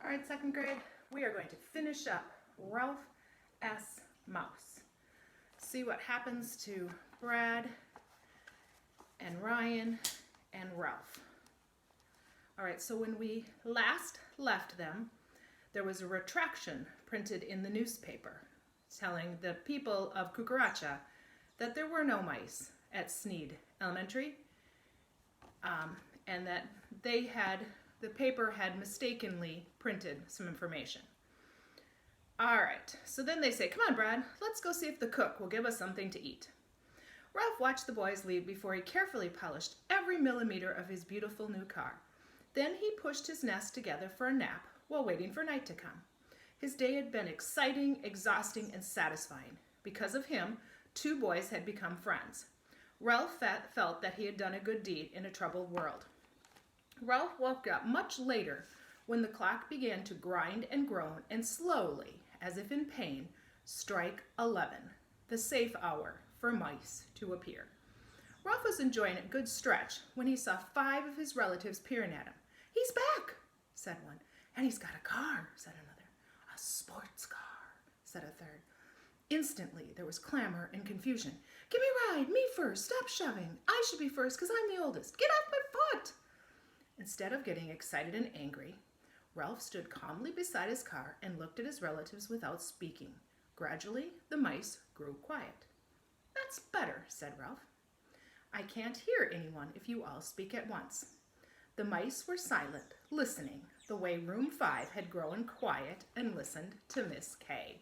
All right, second grade, we are going to finish up Ralph S. Mouse. See what happens to Brad and Ryan and Ralph. All right, so when we last left them, there was a retraction printed in the newspaper telling the people of Cucaracha that there were no mice at Sneed Elementary, and that the paper had mistakenly printed some information. All right, so then they say, come on, Brad, let's go see if the cook will give us something to eat. Ralph watched the boys leave before he carefully polished every millimeter of his beautiful new car. Then he pushed his nest together for a nap while waiting for night to come. His day had been exciting, exhausting, and satisfying. Because of him, two boys had become friends. Ralph felt that he had done a good deed in a troubled world. Ralph woke up much later when the clock began to grind and groan and slowly, as if in pain, strike 11, the safe hour for mice to appear. Ralph was enjoying a good stretch when he saw 5 of his relatives peering at him. "He's back," said one. "And he's got a car," said another. "A sports car," said a third. Instantly, there was clamor and confusion. "Give me a ride, me first, stop shoving. I should be first because I'm the oldest. Get off my foot." Instead of getting excited and angry, Ralph stood calmly beside his car and looked at his relatives without speaking. Gradually, the mice grew quiet. "That's better," said Ralph. "I can't hear anyone if you all speak at once." The mice were silent, listening, the way room 5 had grown quiet and listened to Miss K.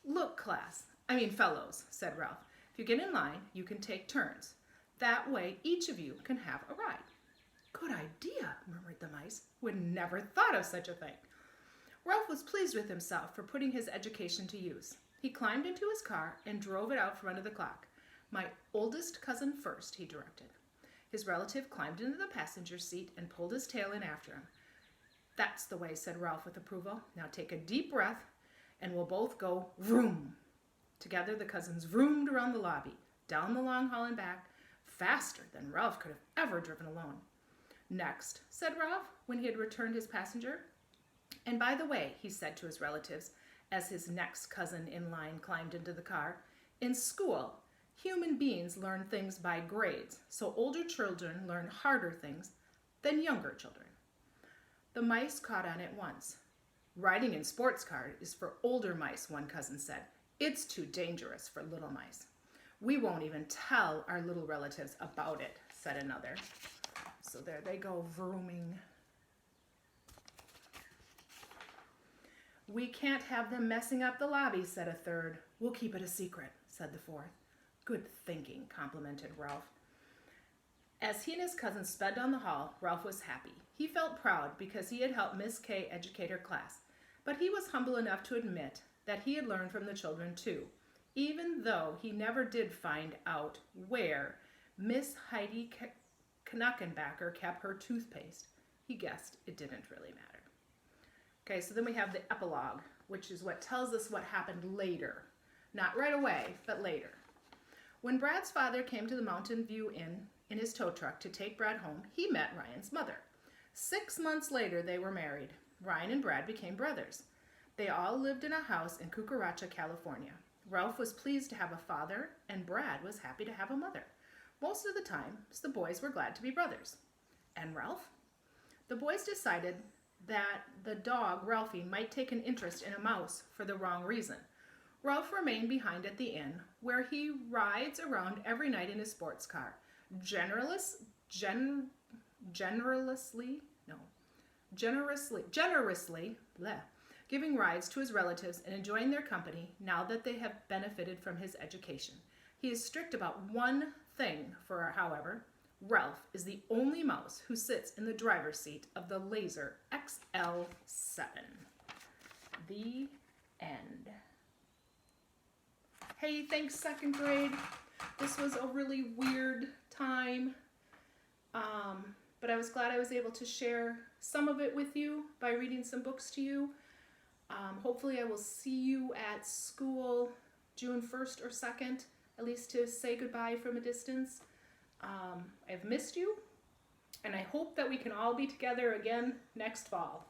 "Look, fellows," said Ralph. "If you get in line, you can take turns. That way, each of you can have a ride." "Good idea," murmured the mice, who had never thought of such a thing. Ralph was pleased with himself for putting his education to use. He climbed into his car and drove it out from under the clock. "My oldest cousin first," he directed. His relative climbed into the passenger seat and pulled his tail in after him. "That's the way," said Ralph with approval. "Now take a deep breath and we'll both go vroom." Together the cousins vroomed around the lobby, down the long hall and back, faster than Ralph could have ever driven alone. "Next," said Ralph, when he had returned his passenger. "And by the way," he said to his relatives, as his next cousin in line climbed into the car, "in school, human beings learn things by grades, so older children learn harder things than younger children." The mice caught on at once. "Riding in sports car is for older mice," one cousin said. "It's too dangerous for little mice." "We won't even tell our little relatives about it," said another. So there they go, vrooming. "We can't have them messing up the lobby," said a third. "We'll keep it a secret," said the fourth. "Good thinking," complimented Ralph. As he and his cousins sped down the hall, Ralph was happy. He felt proud because he had helped Miss K educate her class, but he was humble enough to admit that he had learned from the children too, even though he never did find out where Miss Heidi Knackenbacker kept her toothpaste. He guessed it didn't really matter. Okay, so then we have the epilogue, which is what tells us what happened later. Not right away, but later. When Brad's father came to the Mountain View Inn in his tow truck to take Brad home, he met Ryan's mother. 6 months later, they were married. Ryan and Brad became brothers. They all lived in a house in Cucaracha, California. Ralph was pleased to have a father, and Brad was happy to have a mother. Most of the time, the boys were glad to be brothers. And Ralph? The boys decided that the dog, Ralphie, might take an interest in a mouse for the wrong reason. Ralph remained behind at the inn, where he rides around every night in his sports car, generously, giving rides to his relatives and enjoying their company now that they have benefited from his education. He is strict about one thing, however, Ralph is the only mouse who sits in the driver's seat of the Laser XL7. The end. Hey, thanks, second grade. This was a really weird time, but I was glad I was able to share some of it with you by reading some books to you. Hopefully I will see you at school June 1st or 2nd, at least to say goodbye from a distance. I've missed you, and I hope that we can all be together again next fall.